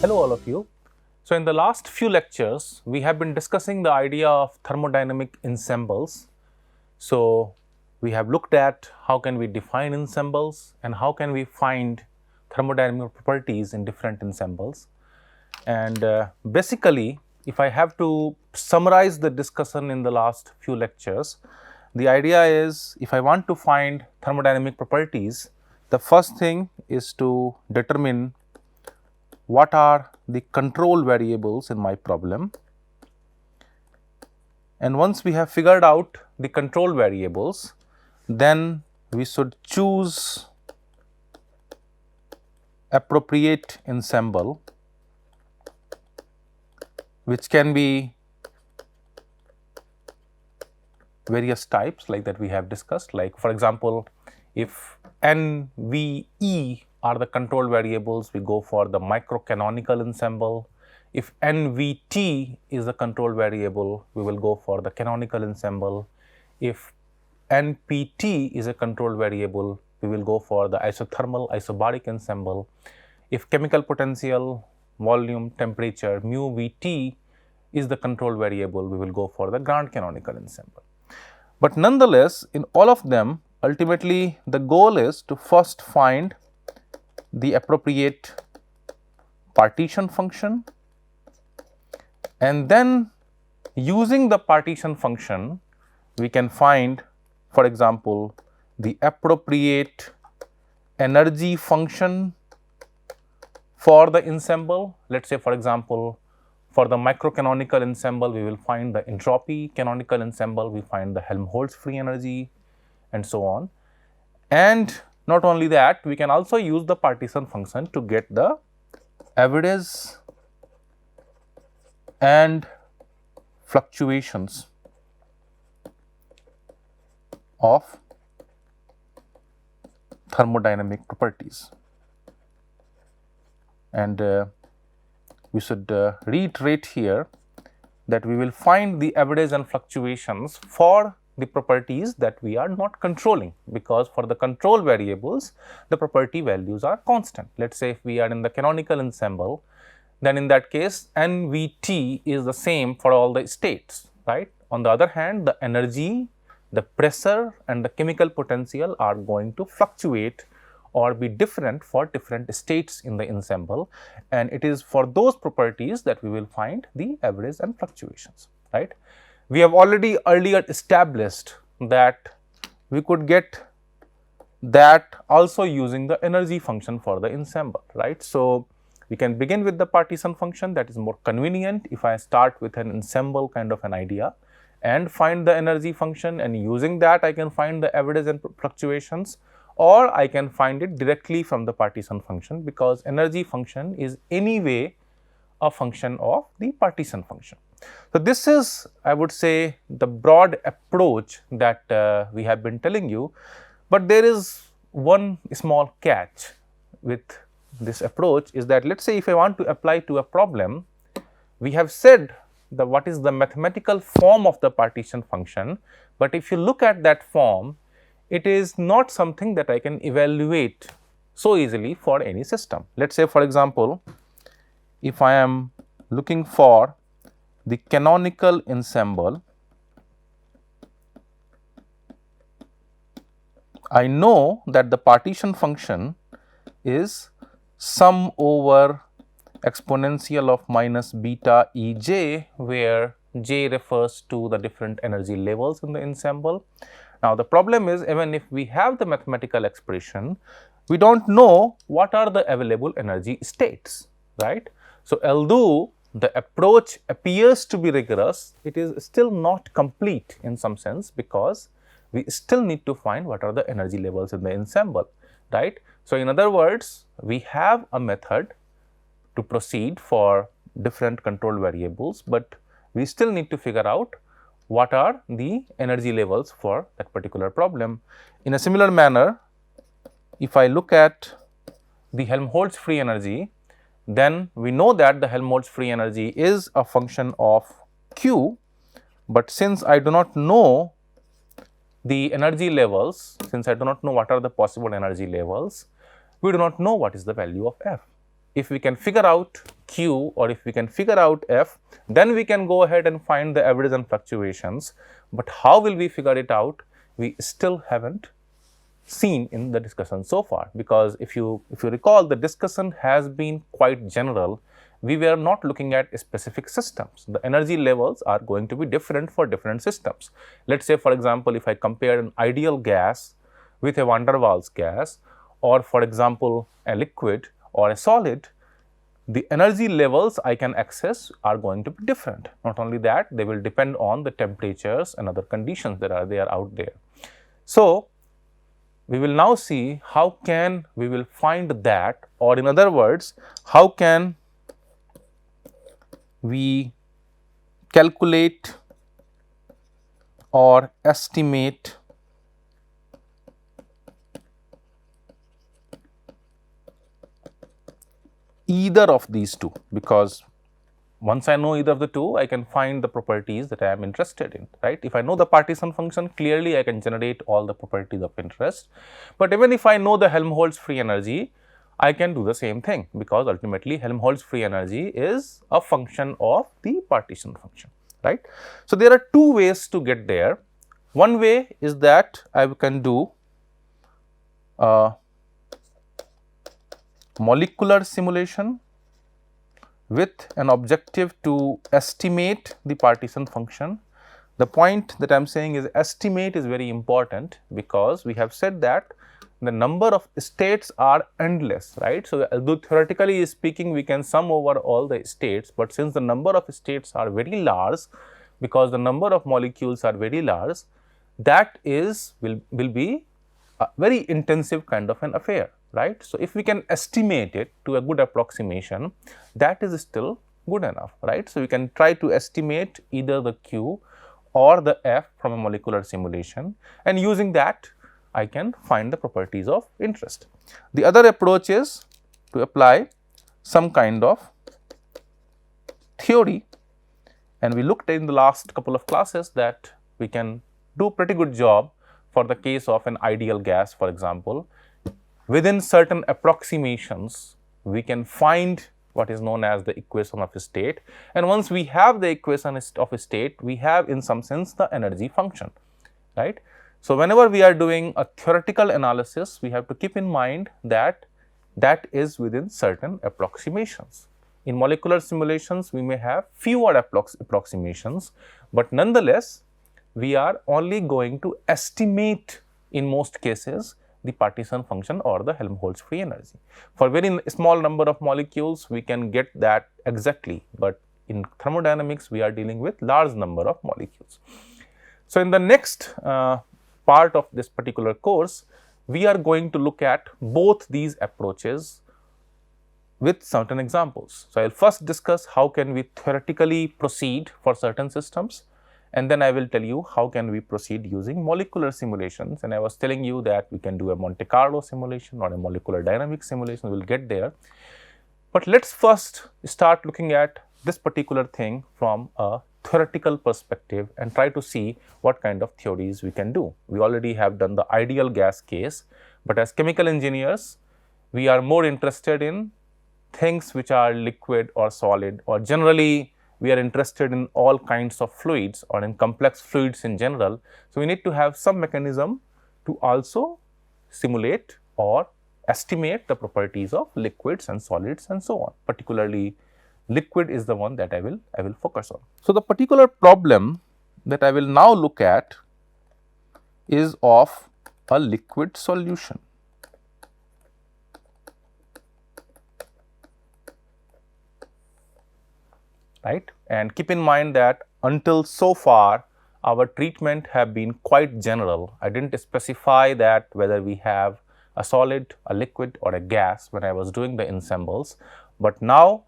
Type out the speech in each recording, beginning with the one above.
Hello all of you. So in the last few lectures, we have been discussing the idea of thermodynamic ensembles. So we have looked at how can we define ensembles and how can we find thermodynamic properties in different ensembles. And basically, if I have to summarize the discussion in the last few lectures, the idea is if I want to find thermodynamic properties, the first thing is to determine what are the control variables in my problem. And once we have figured out the control variables, then we should choose appropriate ensemble, which can be various types like that we have discussed. Like for example, if N, V, E are the control variables, we go for the microcanonical ensemble. If NVT is the control variable, we will go for the canonical ensemble. If NPT is a control variable, we will go for the isothermal isobaric ensemble. If chemical potential, volume, temperature, mu Vt is the control variable, we will go for the Grant canonical ensemble. But nonetheless, in all of them, ultimately the goal is to first find the appropriate partition function, and then using the partition function, we can find, for example, the appropriate energy function for the ensemble. Let's say, for example, for the microcanonical ensemble, we will find the entropy. Canonical ensemble, we find the Helmholtz free energy, and so on. And not only that, we can also use the partition function to get the average and fluctuations of thermodynamic properties. And we should reiterate here that we will find the average and fluctuations for the properties that we are not controlling, because for the control variables, the property values are constant. Let's say if we are in the canonical ensemble, then in that case, NVT is the same for all the states, right? On the other hand, the energy, the pressure and the chemical potential are going to fluctuate or be different for different states in the ensemble, and it is for those properties that we will find the average and fluctuations, right? We have already earlier established that we could get that also using the energy function for the ensemble, right? So we can begin with the partition function, that is more convenient if I start with an ensemble kind of an idea and find the energy function, and using that I can find the average and fluctuations, or I can find it directly from the partition function, because energy function is anyway a function of the partition function. So this is, I would say, the broad approach that we have been telling you, but there is one small catch with this approach, is that let's say if I want to apply to a problem, we have said the what is the mathematical form of the partition function, but if you look at that form, it is not something that I can evaluate so easily for any system. Let's say for example, if I am looking for the canonical ensemble, I know that the partition function is sum over exponential of minus beta Ej, where J refers to the different energy levels in the ensemble. Now the problem is, even if we have the mathematical expression, we don't know what are the available energy states, right? So although the approach appears to be rigorous, it is still not complete in some sense, because we still need to find what are the energy levels in the ensemble, right? So in other words, we have a method to proceed for different control variables, but we still need to figure out what are the energy levels for that particular problem. In a similar manner, if I look at the Helmholtz free energy, then we know that the Helmholtz free energy is a function of Q, but since I do not know the energy levels, since I do not know what are the possible energy levels, we do not know what is the value of F. If we can figure out Q, or if we can figure out F, then we can go ahead and find the averages and fluctuations. But how will we figure it out? We still haven't seen in the discussion so far, because if you recall, the discussion has been quite general. We were not looking at specific systems. The energy levels are going to be different for different systems. Let's say, for example, if I compare an ideal gas with a van der Waals gas, or for example a liquid or a solid, the energy levels I can access are going to be different. Not only that, they will depend on the temperatures and other conditions that are there out there. So we will now see how can we will find that, or in other words, how can we calculate or estimate either of these two, because once I know either of the two, I can find the properties that I am interested in, right. If I know the partition function, clearly I can generate all the properties of interest. But even if I know the Helmholtz free energy, I can do the same thing, because ultimately Helmholtz free energy is a function of the partition function, right. So there are two ways to get there. One way is that I can do molecular simulation with an objective to estimate the partition function. The point that I am saying is estimate is very important, because we have said that the number of states are endless, right. So, although theoretically speaking we can sum over all the states, but since the number of states are very large, because the number of molecules are very large, that will be a very intensive kind of an affair, right. So, if we can estimate it to a good approximation, that is still good enough, right. So, we can try to estimate either the Q or the F from a molecular simulation, and using that I can find the properties of interest. The other approach is to apply some kind of theory, and we looked in the last couple of classes that we can do pretty good job for the case of an ideal gas, for example. Within certain approximations, we can find what is known as the equation of state, and once we have the equation of state, we have in some sense the energy function, right. So, whenever we are doing a theoretical analysis, we have to keep in mind that that is within certain approximations. In molecular simulations, we may have fewer approximations, but nonetheless, we are only going to estimate in most cases the partition function or the Helmholtz free energy. For very small number of molecules, we can get that exactly, but in thermodynamics, we are dealing with large number of molecules. So, in the next part of this particular course, we are going to look at both these approaches with certain examples. So, I will first discuss how can we theoretically proceed for certain systems, and then I will tell you how can we proceed using molecular simulations. And I was telling you that we can do a Monte Carlo simulation or a molecular dynamics simulation, we will get there. But let us first start looking at this particular thing from a theoretical perspective and try to see what kind of theories we can do. We already have done the ideal gas case, but as chemical engineers, we are more interested in things which are liquid or solid, or generally we are interested in all kinds of fluids or in complex fluids in general. So, we need to have some mechanism to also simulate or estimate the properties of liquids and solids and so on. Particularly liquid is the one that I will focus on. So, the particular problem that I will now look at is of a liquid solution. Right, and keep in mind that until so far our treatment have been quite general. I didn't specify that whether we have a solid, a liquid or a gas when I was doing the ensembles, but now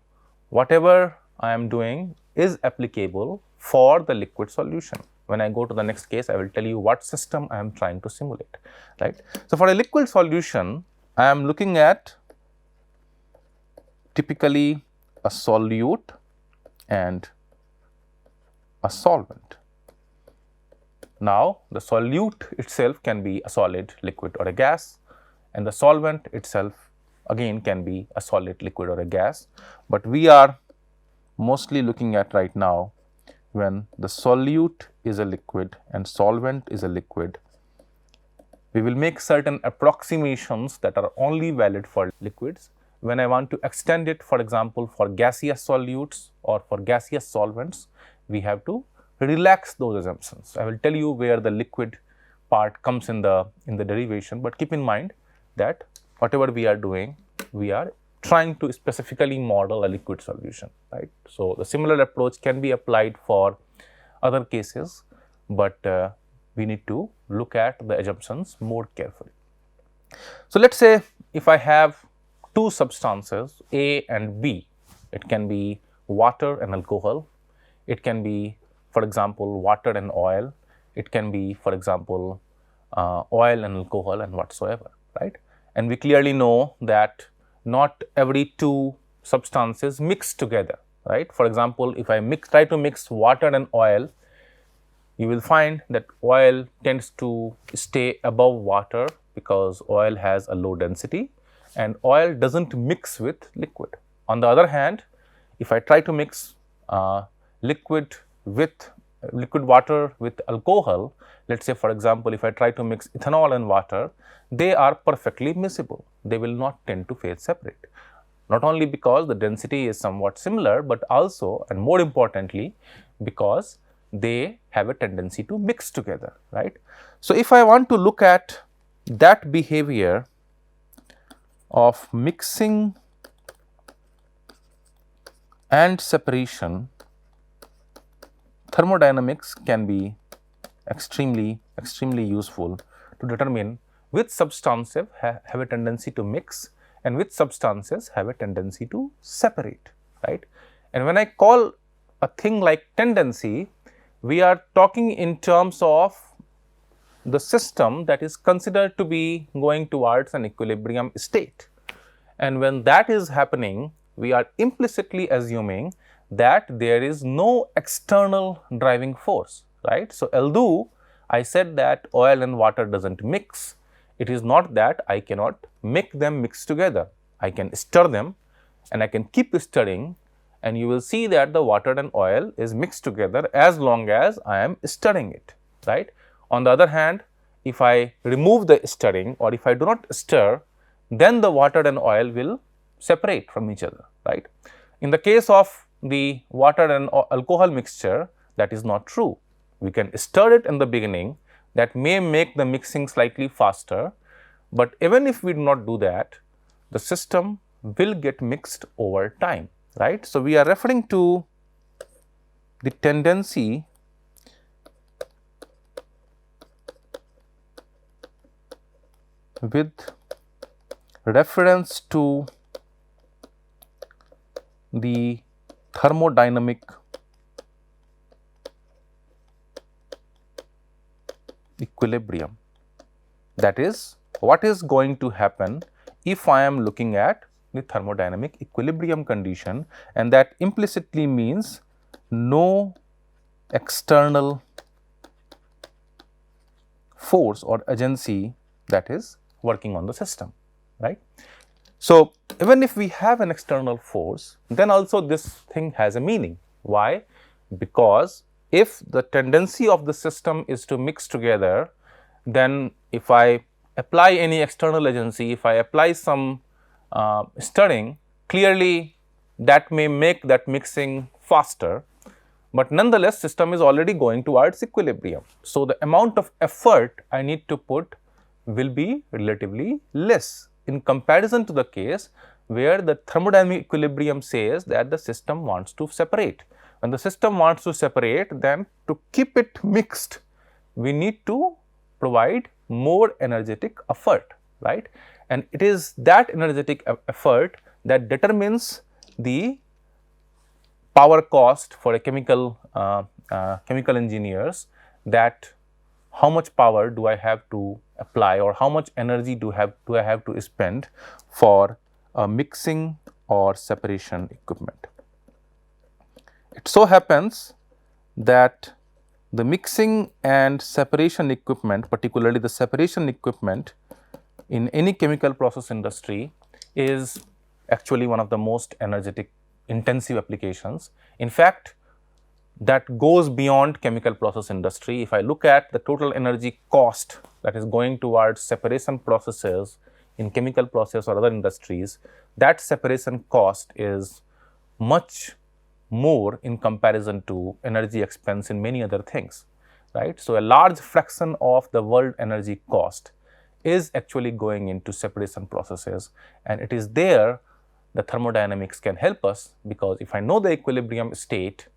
whatever I am doing is applicable for the liquid solution. When I go to the next case, I will tell you what system I am trying to simulate, right. So, for a liquid solution, I am looking at typically a solute and a solvent. Now, the solute itself can be a solid, liquid or a gas, and the solvent itself again can be a solid, liquid or a gas, but we are mostly looking at right now when the solute is a liquid and solvent is a liquid. We will make certain approximations that are only valid for liquids. When I want to extend it, for example, for gaseous solutes or for gaseous solvents, we have to relax those assumptions. I will tell you where the liquid part comes in the derivation, but keep in mind that whatever we are doing, we are trying to specifically model a liquid solution, right. So, the similar approach can be applied for other cases, but we need to look at the assumptions more carefully. So, let us say if I have two substances A and B, it can be water and alcohol, it can be for example water and oil, it can be for example oil and alcohol and whatsoever, right. And we clearly know that not every two substances mix together, right. For example, if I try to mix water and oil, you will find that oil tends to stay above water because oil has a low density and oil does not mix with liquid. On the other hand, if I try to mix liquid water with alcohol, let us say for example, if I try to mix ethanol and water, they are perfectly miscible. They will not tend to phase separate. Not only because the density is somewhat similar, but also and more importantly because they have a tendency to mix together, right. So, if I want to look at that behavior of mixing and separation, thermodynamics can be extremely useful to determine which substances have a tendency to mix and which substances have a tendency to separate, right. And when I call a thing like tendency, we are talking in terms of the system that is considered to be going towards an equilibrium state. And when that is happening, we are implicitly assuming that there is no external driving force, right. So, although I said that oil and water does not mix, it is not that I cannot make them mix together. I can stir them and I can keep stirring, and you will see that the water and oil is mixed together as long as I am stirring it, right. On the other hand, if I remove the stirring or if I do not stir, then the water and oil will separate from each other, right. In the case of the water and alcohol mixture, that is not true. We can stir it in the beginning, that may make the mixing slightly faster, but even if we do not do that, the system will get mixed over time, right. So, we are referring to the tendency with reference to the thermodynamic equilibrium. That is, what is going to happen if I am looking at the thermodynamic equilibrium condition, and that implicitly means no external force or agency that is working on the system, right. So, even if we have an external force, then also this thing has a meaning. Why? Because if the tendency of the system is to mix together, then if I apply any external agency, if I apply some stirring, clearly that may make that mixing faster, but nonetheless system is already going towards equilibrium. So, the amount of effort I need to put will be relatively less in comparison to the case where the thermodynamic equilibrium says that the system wants to separate. When the system wants to separate, then to keep it mixed, we need to provide more energetic effort, right. And it is that energetic effort that determines the power cost for a chemical engineers, that how much power do I have to apply or how much energy do I have to spend for a mixing or separation equipment. It so happens that the mixing and separation equipment, particularly the separation equipment in any chemical process industry, is actually one of the most energetic intensive applications. In fact, that goes beyond chemical process industry. If I look at the total energy cost that is going towards separation processes in chemical process or other industries, that separation cost is much more in comparison to energy expense in many other things, right? So, a large fraction of the world energy cost is actually going into separation processes, and it is there the thermodynamics can help us, because if I know the equilibrium state,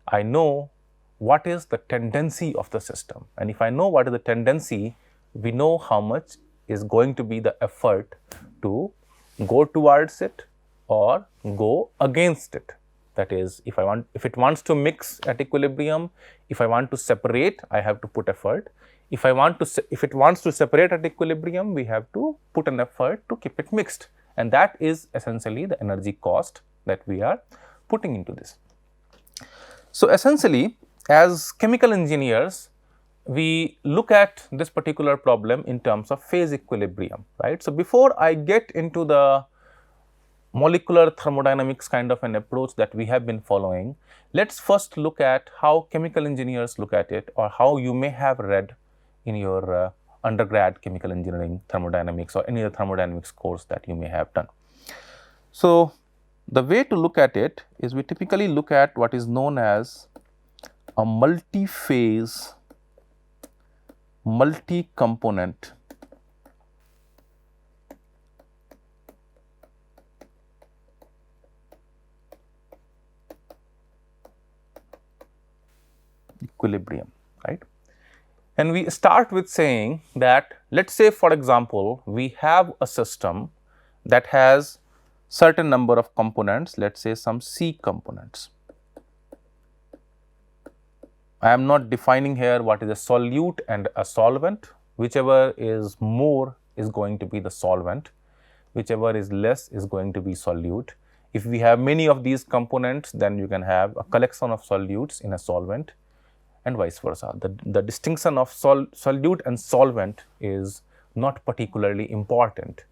I know what is the tendency of the system, and if I know what is the tendency, we know how much is going to be the effort to go towards it or go against it. That is, if it wants to mix at equilibrium, if I want to separate, I have to put effort. If it wants to separate at equilibrium, we have to put an effort to keep it mixed, and that is essentially the energy cost that we are putting into this. So, essentially, as chemical engineers, we look at this particular problem in terms of phase equilibrium, right. So, before I get into the molecular thermodynamics kind of an approach that we have been following, let us first look at how chemical engineers look at it, or how you may have read in your undergrad chemical engineering thermodynamics or any other thermodynamics course that you may have done. So, the way to look at it is we typically look at what is known as a multi-phase, multi-component equilibrium, right. And we start with saying that, let us say for example, we have a system that has certain number of components, let us say some C components. I am not defining here what is a solute and a solvent, whichever is more is going to be the solvent, whichever is less is going to be solute. If we have many of these components, then you can have a collection of solutes in a solvent, and vice versa. The distinction of solute and solvent is not particularly important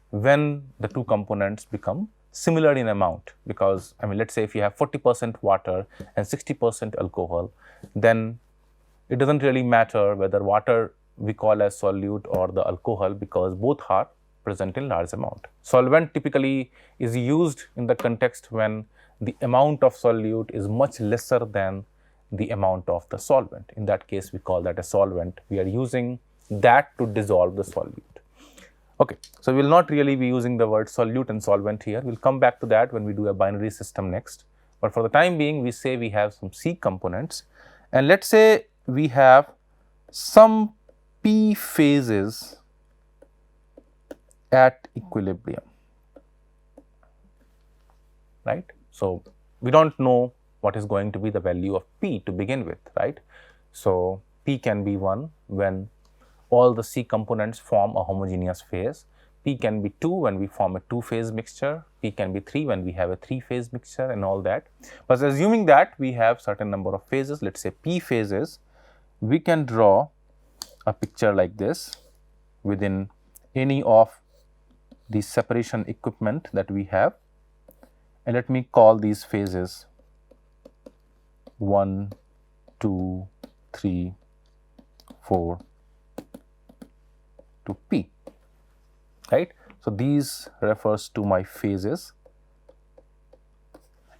when the two components become similar in amount, because I mean, let us say if you have 40% water and 60% alcohol, then it does not really matter whether water we call as solute or the alcohol, because both are present in large amount. Solvent typically is used in the context when the amount of solute is much lesser than the amount of the solvent. In that case, we call that a solvent. We are using that to dissolve the solute. Okay. So, we will not really be using the word solute and solvent here. We will come back to that when we do a binary system next. But for the time being, we say we have some C components, and let us say we have some P phases at equilibrium, right. So, we do not know what is going to be the value of P to begin with, right. So, P can be 1 when all the C components form a homogeneous phase, P can be 2 when we form a 2-phase mixture, P can be 3 when we have a 3-phase mixture and all that. But assuming that we have certain number of phases, let us say P phases, we can draw a picture like this within any of the separation equipment that we have, and let me call these phases 1, 2, 3, 4 to P, right. So, these refers to my phases,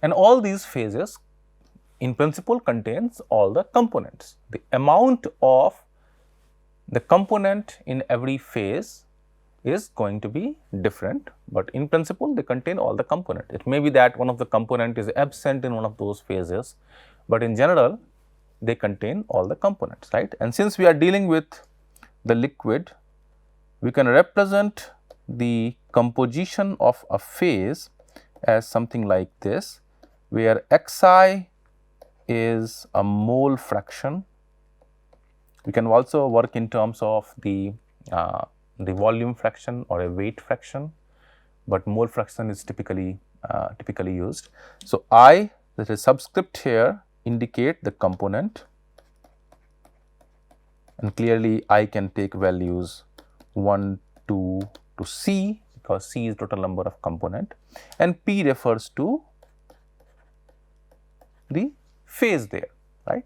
and all these phases in principle contains all the components. The amount of the component in every phase is going to be different, but in principle they contain all the component. It may be that one of the component is absent in one of those phases, but in general they contain all the components, right. And since we are dealing with the liquid, we can represent the composition of a phase as something like this, where Xi is a mole fraction. We can also work in terms of the volume fraction or a weight fraction, but mole fraction is typically used. So, I, that is subscript here, indicate the component, and clearly I can take values 1, 2 to C, because C is total number of component, and P refers to the phase there, right.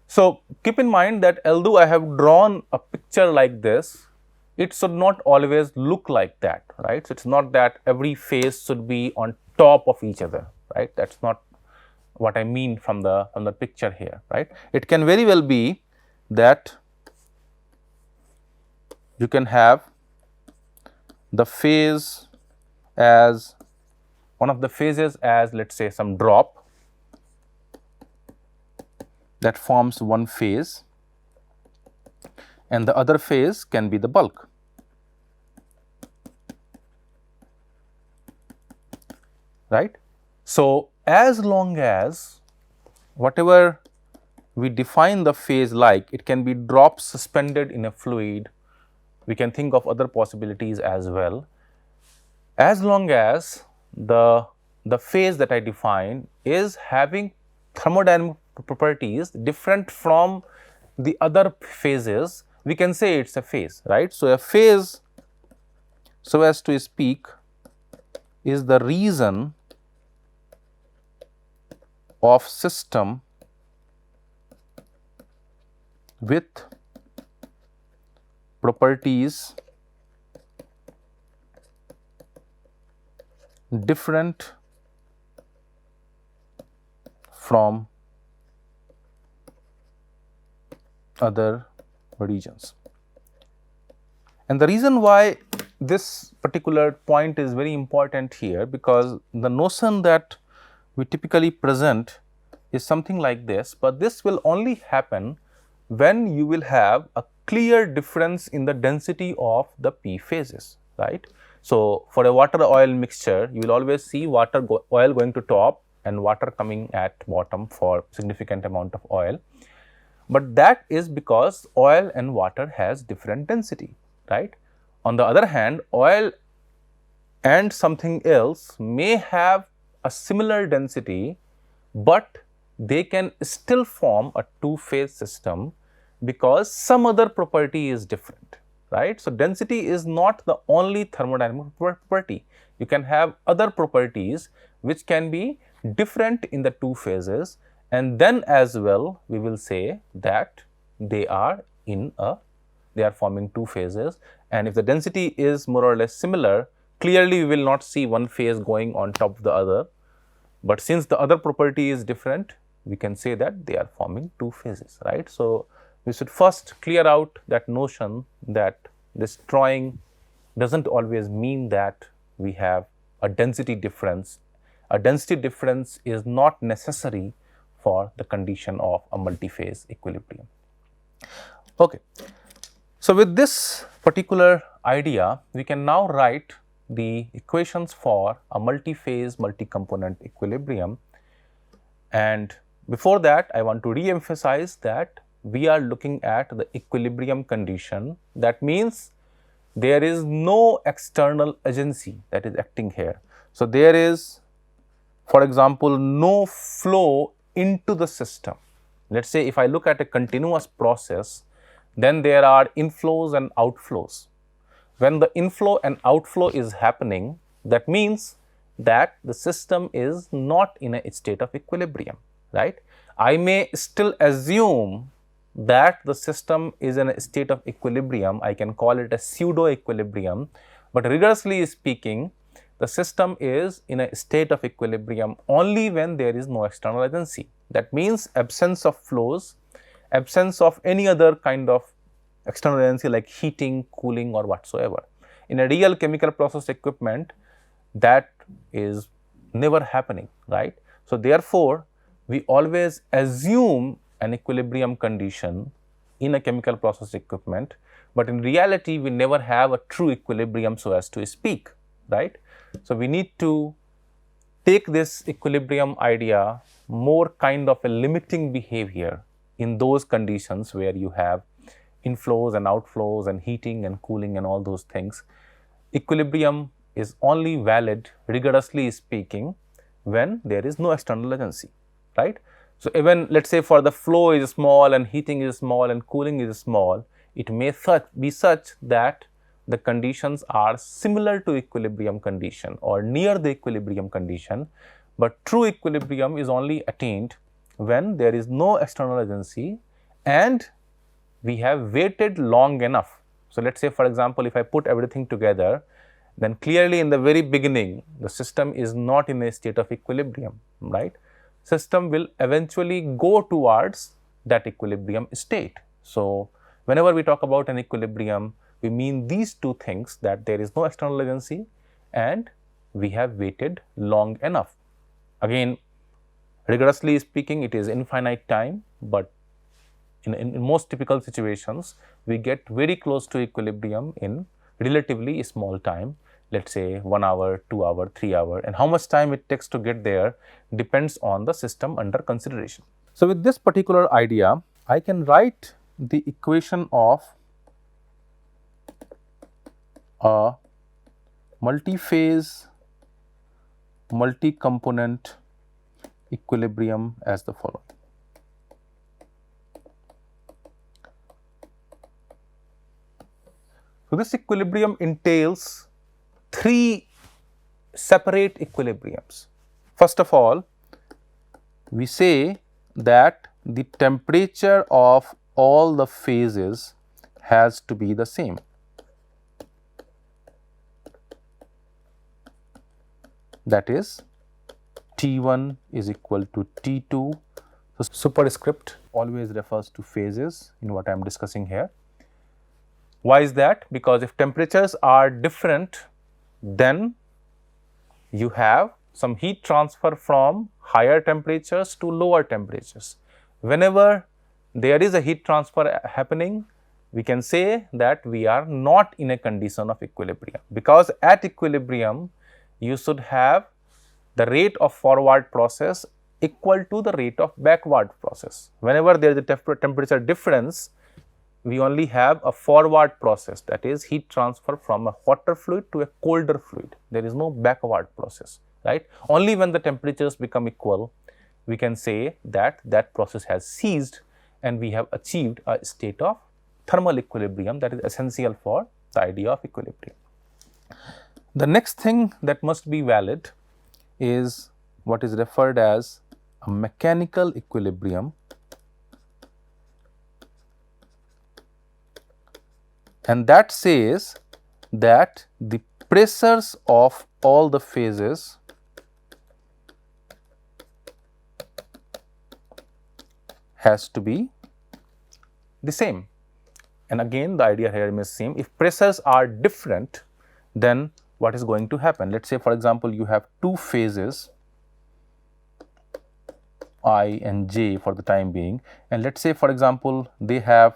So, keep in mind that although I have drawn a picture like this, it should not always look like that, right. So, it is not that every phase should be on top of each other, right. That is not what I mean from the picture here, right. It can very well be that you can have the phase as one of the phases as, let us say, some drop that forms one phase, and the other phase can be the bulk. Right. So, as long as whatever we define the phase like, it can be drops suspended in a fluid, we can think of other possibilities as well. As long as the phase that I define is having thermodynamic properties different from the other phases, we can say it is a phase, right. So, a phase, so as to speak, is the region of system with properties different from other regions. And the reason why this particular point is very important here, because the notion that we typically present is something like this, but this will only happen when you will have a clear difference in the density of the P phases, right. So, for a water oil mixture, you will always see oil going to top and water coming at bottom for significant amount of oil, but that is because oil and water has different density, right. On the other hand, oil and something else may have a similar density, but they can still form a two-phase system because some other property is different, right. So, density is not the only thermodynamic property. You can have other properties which can be different in the two phases, and then as well we will say that they are forming two phases, and if the density is more or less similar, clearly we will not see one phase going on top of the other, but since the other property is different, we can say that they are forming two phases, right. So, we should first clear out that notion that this drawing does not always mean that we have a density difference. A density difference is not necessary for the condition of a multiphase equilibrium. Okay. So, with this particular idea, we can now write the equations for a multiphase multi-component equilibrium, and before that I want to re-emphasize that we are looking at the equilibrium condition. That means there is no external agency that is acting here. So, there is, for example, no flow into the system. Let us say if I look at a continuous process, then there are inflows and outflows. When the inflow and outflow is happening, that means that the system is not in a state of equilibrium, right. I may still assume that the system is in a state of equilibrium, I can call it a pseudo equilibrium, but rigorously speaking, the system is in a state of equilibrium only when there is no external agency. That means absence of flows, absence of any other kind of external agency like heating, cooling or whatsoever. In a real chemical process equipment, that is never happening, right. So, therefore, we always assume an equilibrium condition in a chemical process equipment, but in reality we never have a true equilibrium, so as to speak, right. So, we need to take this equilibrium idea more kind of a limiting behavior in those conditions where you have inflows and outflows and heating and cooling and all those things. Equilibrium is only valid, rigorously speaking, when there is no external agency, right. So, even let us say for the flow is small and heating is small and cooling is small, it may be such that the conditions are similar to equilibrium condition or near the equilibrium condition, but true equilibrium is only attained when there is no external agency and we have waited long enough. So, let us say for example, if I put everything together, then clearly in the very beginning the system is not in a state of equilibrium, right. System will eventually go towards that equilibrium state. So, whenever we talk about an equilibrium, we mean these two things, that there is no external agency and we have waited long enough. Again, rigorously speaking, it is infinite time, but in most typical situations, we get very close to equilibrium in relatively small time, let us say 1 hour, 2 hour, 3 hour, and how much time it takes to get there depends on the system under consideration. So, with this particular idea, I can write the equation of a multiphase, multi-component equilibrium as the following. So, this equilibrium entails 3 separate equilibriums. First of all, we say that the temperature of all the phases has to be the same. That is, T1 is equal to T2. So, superscript always refers to phases in what I am discussing here. Why is that? Because if temperatures are different, then you have some heat transfer from higher temperatures to lower temperatures. Whenever there is a heat transfer happening, we can say that we are not in a condition of equilibrium, because at equilibrium you should have the rate of forward process equal to the rate of backward process. Whenever there is a temperature difference, we only have a forward process, that is heat transfer from a hotter fluid to a colder fluid. There is no backward process, right. Only when the temperatures become equal, we can say that that process has ceased and we have achieved a state of thermal equilibrium that is essential for the idea of equilibrium. The next thing that must be valid is what is referred as a mechanical equilibrium, and that says that the pressures of all the phases has to be the same. And again, the idea here is same. If pressures are different, then what is going to happen? Let us say for example, you have 2 phases I and J for the time being, and let us say for example, they have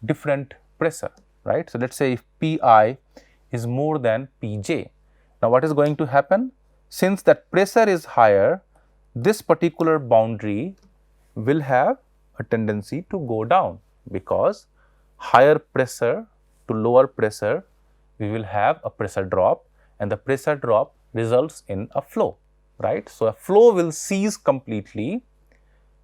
different pressure, right. So, let us say if Pi is more than Pj. Now, what is going to happen? Since that pressure is higher, this particular boundary will have a tendency to go down, because higher pressure to lower pressure, we will have a pressure drop, and the pressure drop results in a flow, right. So, a flow will cease completely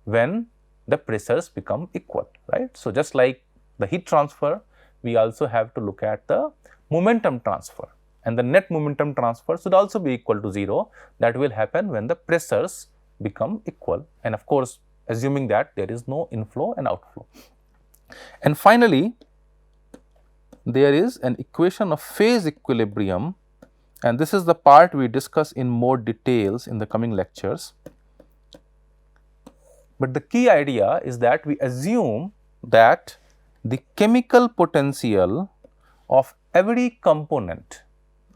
when the pressures become equal, right. So, just like the heat transfer, we also have to look at the momentum transfer, and the net momentum transfer should also be equal to 0. That will happen when the pressures become equal, and of course, assuming that there is no inflow and outflow. And finally, there is an equation of phase equilibrium, and this is the part we discuss in more details in the coming lectures. But the key idea is that we assume that the chemical potential of every component,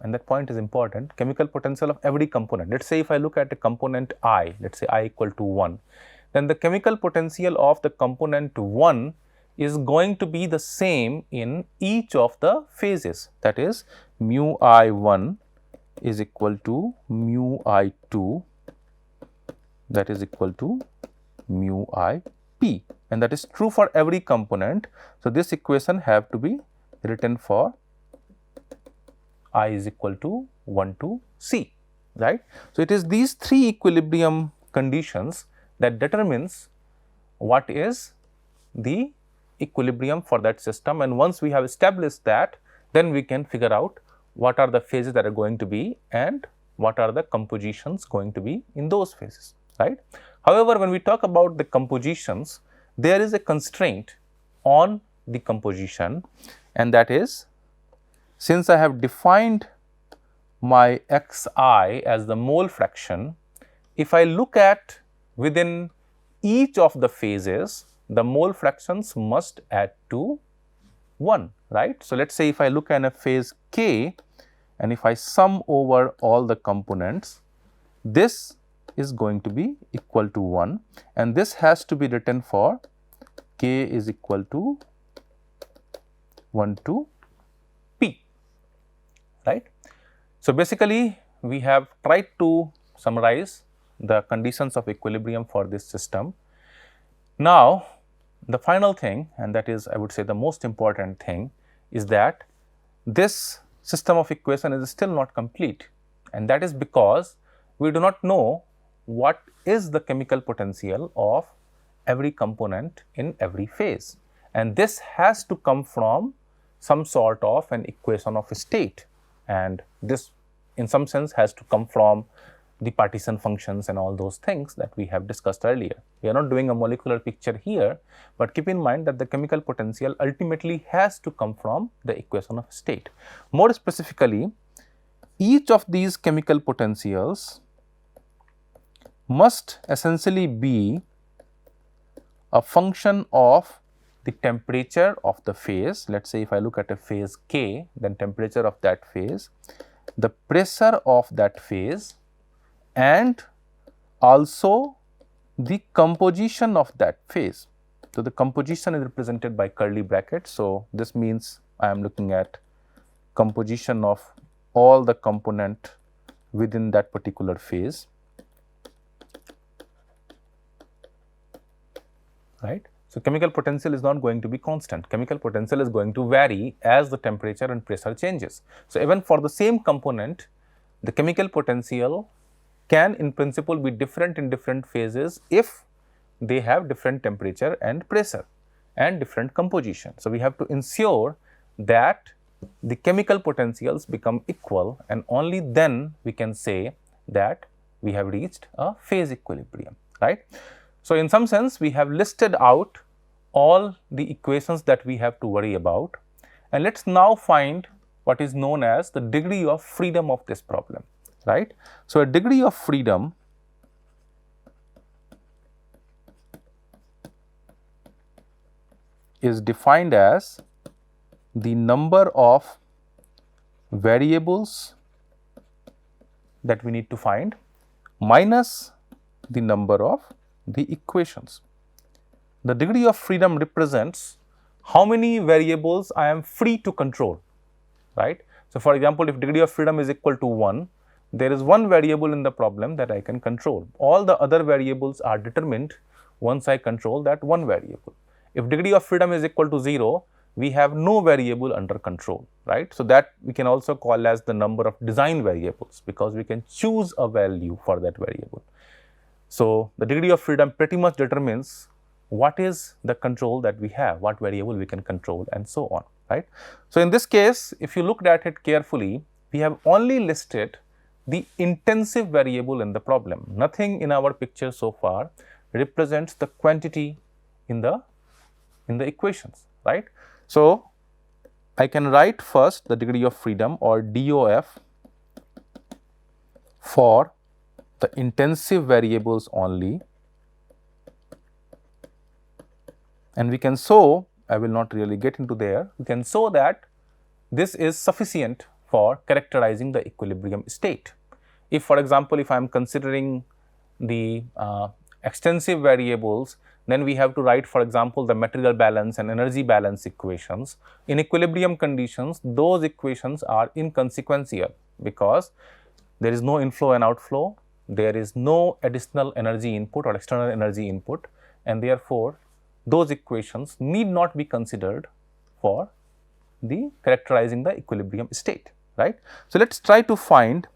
and that point is important, chemical potential of every component. Let us say if I look at a component I, let us say I equal to 1, then the chemical potential of the component 1 is going to be the same in each of the phases. That is, mu I1 is equal to mu I2, that is equal to mu IP, and that is true for every component. So, this equation have to be written for I is equal to 1 to C, right. So, it is these 3 equilibrium conditions that determines what is the equilibrium for that system, and once we have established that, then we can figure out what are the phases that are going to be and what are the compositions going to be in those phases, right. However, when we talk about the compositions, there is a constraint on the composition, and that is, since I have defined my xi as the mole fraction, if I look at within each of the phases, the mole fractions must add to 1, right. So, let us say if I look at a phase k and if I sum over all the components, this is going to be equal to 1, and this has to be written for k is equal to 1 to p, right. So, basically we have tried to summarize the conditions of equilibrium for this system. Now, the final thing, and that is I would say the most important thing, is that this system of equation is still not complete, and that is because we do not know what is the chemical potential of every component in every phase, and this has to come from some sort of an equation of state, and this in some sense has to come from the partition functions and all those things that we have discussed earlier. We are not doing a molecular picture here, but keep in mind that the chemical potential ultimately has to come from the equation of state. More specifically, each of these chemical potentials must essentially be a function of the temperature of the phase. Let us say if I look at a phase k, then temperature of that phase, the pressure of that phase, and also the composition of that phase. So, the composition is represented by curly brackets. So, this means I am looking at composition of all the component within that particular phase, right. So, chemical potential is not going to be constant. Chemical potential is going to vary as the temperature and pressure changes. So, even for the same component, the chemical potential can in principle be different in different phases if they have different temperature and pressure and different composition. So, we have to ensure that the chemical potentials become equal, and only then we can say that we have reached a phase equilibrium, right. So, in some sense we have listed out all the equations that we have to worry about, and let us now find what is known as the degree of freedom of this problem, right. So, a degree of freedom is defined as the number of variables that we need to find minus the number of the equations. The degree of freedom represents how many variables I am free to control, right. So, for example, if degree of freedom is equal to 1, there is one variable in the problem that I can control. All the other variables are determined once I control that one variable. If degree of freedom is equal to 0, we have no variable under control, right. So, that we can also call as the number of design variables, because we can choose a value for that variable. So, the degree of freedom pretty much determines what is the control that we have, what variable we can control, and so on, right. So, in this case, if you looked at it carefully, we have only listed the intensive variable in the problem. Nothing in our picture so far represents the quantity in the equations, right. So, I can write first the degree of freedom, or DOF, for the intensive variables only, and we can show, I will not really get into there, we can show that this is sufficient for characterizing the equilibrium state. If, for example, if I am considering the extensive variables, then we have to write, for example, the material balance and energy balance equations. In equilibrium conditions, those equations are inconsequential, because there is no inflow and outflow, there is no additional energy input or external energy input, and therefore, those equations need not be considered for the characterizing the equilibrium state, right. So, let us try to find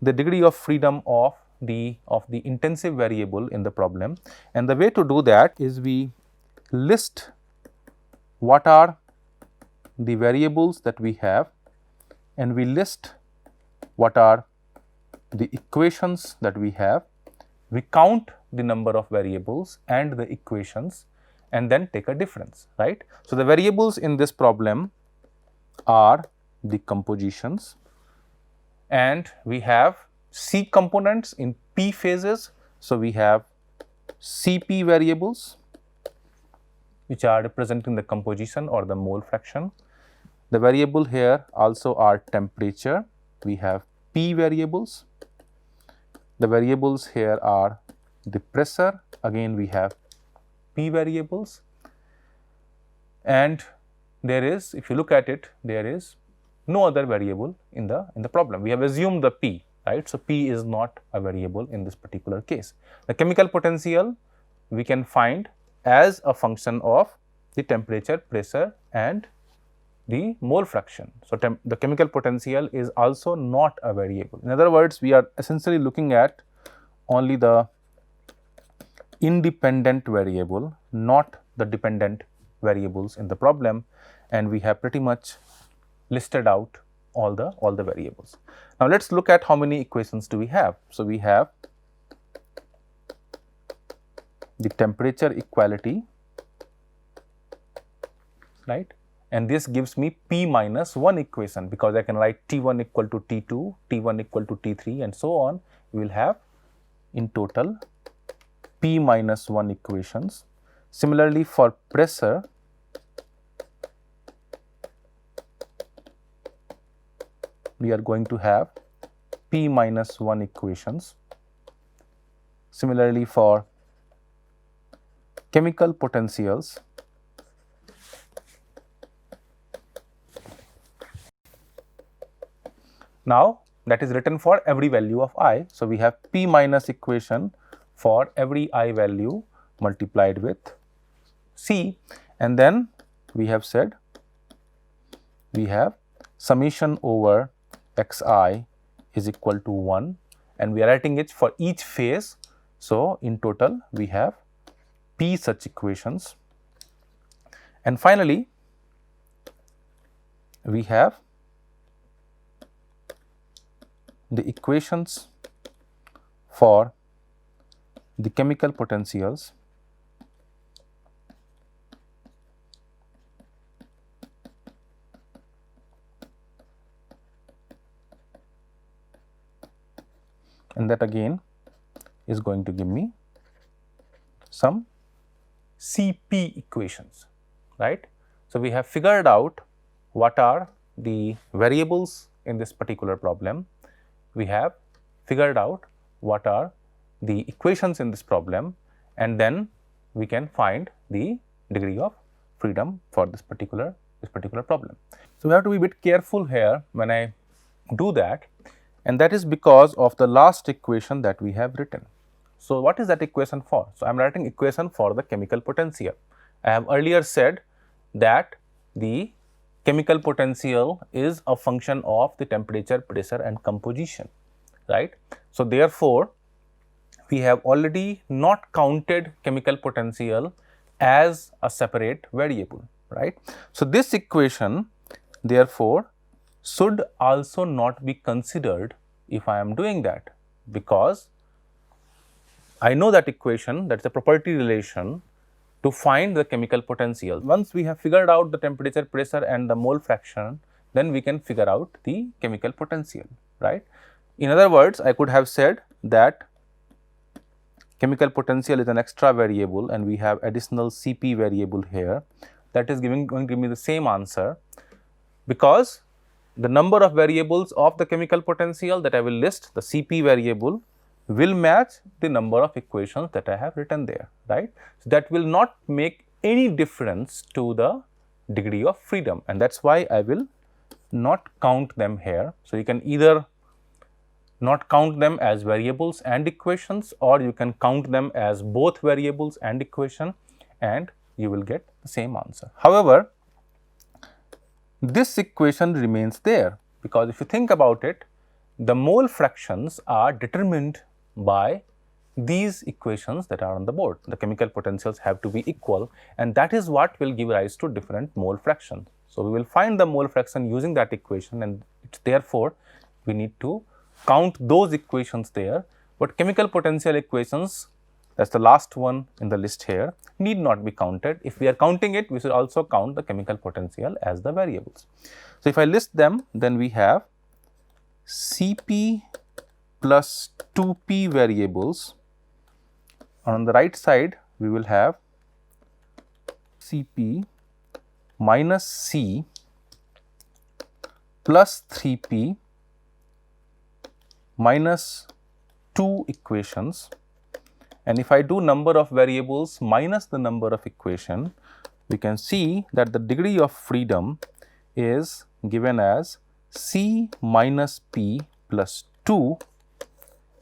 the degree of freedom of the intensive variable in the problem, and the way to do that is we list what are the variables that we have and we list what are the equations that we have. We count the number of variables and the equations and then take a difference, right. So, the variables in this problem are the compositions, and we have C components in P phases. So, we have Cp variables which are representing the composition or the mole fraction. The variable here also are temperature. We have P variables. The variables here are the pressure. Again, we have P variables. And there is, if you look at it, there is no other variable in the problem. We have assumed the P, right. So, P is not a variable in this particular case. The chemical potential we can find as a function of the temperature, pressure and the mole fraction. So, the chemical potential is also not a variable. In other words, we are essentially looking at only the independent variable, not the dependent variables in the problem, and we have pretty much listed out all the variables. Now, let us look at how many equations do we have. So, we have the temperature equality, right, and this gives me P minus 1 equation, because I can write T1 equal to T2, T1 equal to T3 and so on. We will have in total P minus 1 equations. Similarly, for pressure, we are going to have P minus 1 equations. Similarly, for chemical potentials, now that is written for every value of I. So, we have P minus equation for every I value multiplied with C, and then we have said we have summation over xi is equal to 1, and we are writing it for each phase. So, in total we have P such equations, and finally we have the equations for the chemical potentials and that again is going to give me some Cp equations, right. So, we have figured out what are the variables in this particular problem. We have figured out what are the equations in this problem, and then we can find the degree of freedom for this particular problem. So, we have to be a bit careful here when I do that, and that is because of the last equation that we have written. So, what is that equation for? So, I am writing equation for the chemical potential. I have earlier said that the chemical potential is a function of the temperature, pressure and composition, right. So, therefore, we have already not counted chemical potential as a separate variable, right. So, this equation therefore should also not be considered if I am doing that, because I know that equation, that is a property relation to find the chemical potential. Once we have figured out the temperature, pressure and the mole fraction, then we can figure out the chemical potential, right. In other words, I could have said that chemical potential is an extra variable and we have additional Cp variable here, that is going to give me the same answer, because the number of variables of the chemical potential that I will list, the Cp variable, will match the number of equations that I have written there, right. So, that will not make any difference to the degree of freedom, and that is why I will not count them here. So, you can either not count them as variables and equations, or you can count them as both variables and equation, and you will get the same answer. However, this equation remains there, because if you think about it, the mole fractions are determined by these equations that are on the board. The chemical potentials have to be equal, and that is what will give rise to different mole fractions. So, we will find the mole fraction using that equation, and therefore, we need to count those equations there, but chemical potential equations, that is the last one in the list here, need not be counted. If we are counting it, we should also count the chemical potential as the variables. So, if I list them, then we have Cp plus 2p variables. On the right side, we will have Cp minus C plus 3p minus 2 equations, and if I do number of variables minus the number of equation, we can see that the degree of freedom is given as C minus p plus 2,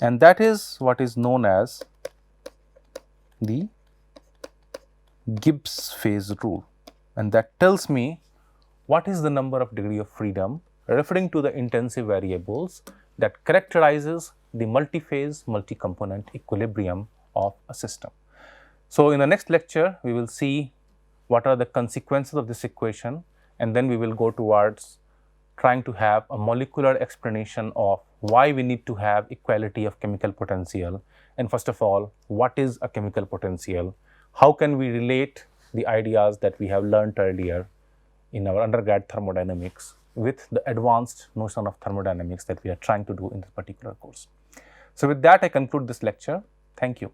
and that is what is known as the Gibbs phase rule, and that tells me what is the number of degree of freedom referring to the intensive variables that characterizes the multiphase multi-component equilibrium of a system. So, in the next lecture, we will see what are the consequences of this equation, and then we will go towards trying to have a molecular explanation of why we need to have equality of chemical potential, and first of all, what is a chemical potential, how can we relate the ideas that we have learned earlier in our undergrad thermodynamics with the advanced notion of thermodynamics that we are trying to do in this particular course. So, with that, I conclude this lecture. Thank you.